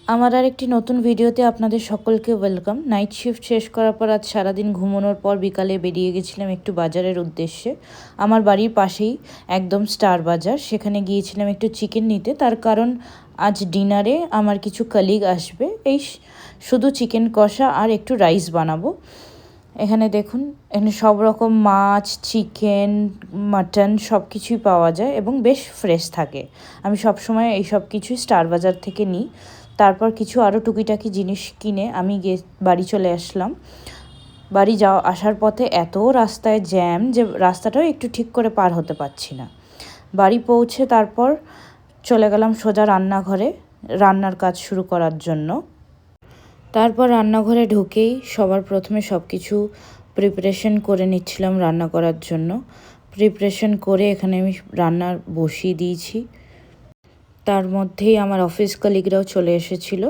আমার আরেকটি নতুন ভিডিওতে আপনাদের সকলকে ওয়েলকাম। নাইট শিফট শেষ করার পর আজ সারাদিন ঘুমানোর পর বিকালে বেরিয়ে গেছিলাম একটু বাজারের উদ্দেশ্যে। আমার বাড়ির পাশেই একদম স্টার বাজার, সেখানে গিয়েছিলাম একটু চিকেন নিতে। তার কারণ আজ ডিনারে আমার কিছু কলিগ আসবে, শুধু চিকেন কষা আর একটু রাইস বানাবো। এখানে দেখুন, এখানে সব রকম মাছ, চিকেন, মাটন সব কিছুই পাওয়া যায় এবং বেশ ফ্রেশ থাকে। আমি সবসময় এই সব কিছুই স্টার বাজার থেকে নিই। তারপর কিছু আরও টুকিটাকি জিনিস কিনে আমি বাড়ি চলে আসলাম। বাড়ি আসার পথে এত রাস্তায় জ্যাম যে রাস্তাটাও একটু ঠিক করে পার হতে পারছি না। বাড়ি পৌঁছে তারপর চলে গেলাম সোজা রান্নাঘরে রান্নার কাজ শুরু করার জন্য। তারপর রান্নাঘরে ঢুকেই সবার প্রথমে সব কিছু প্রিপারেশন করে নিচ্ছিলাম রান্না করার জন্য। প্রিপারেশন করে এখানে আমি রান্না বসিয়ে দিয়েছি। তার মধ্যেই আমার অফিস কলিগরাও চলে এসেছিল।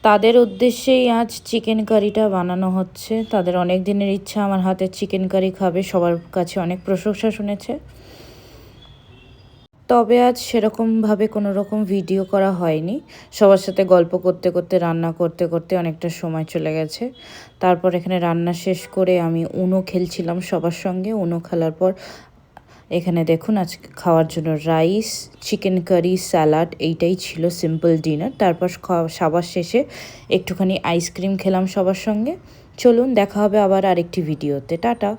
তাদের উদ্দেশ্যেই আজ চিকেন কারিটা বানানো হচ্ছে। তাদের অনেক দিনের ইচ্ছা আমার হাতের চিকেন কারি খাবে, সবার কাছে অনেক প্রশংসা শুনেছে। তবে আজ সেরকমভাবে কোনো রকম ভিডিও করা হয়নি। সবার সাথে গল্প করতে করতে রান্না করতে করতে অনেকটা সময় চলে গেছে। তারপর এখানে রান্না শেষ করে আমি উনো খেলছিলাম সবার সঙ্গে। উনো খেলার পর এখানে দেখুন আজ খাওয়ার জন্য রাইস, চিকেন কারি, স্যালাড, এইটাই ছিল সিম্পল ডিনার। তারপর সবার শেষে একটুখানি আইসক্রিম খেলাম সবার সঙ্গে। চলুন দেখা হবে আবার আরেকটি ভিডিওতে। টাটা।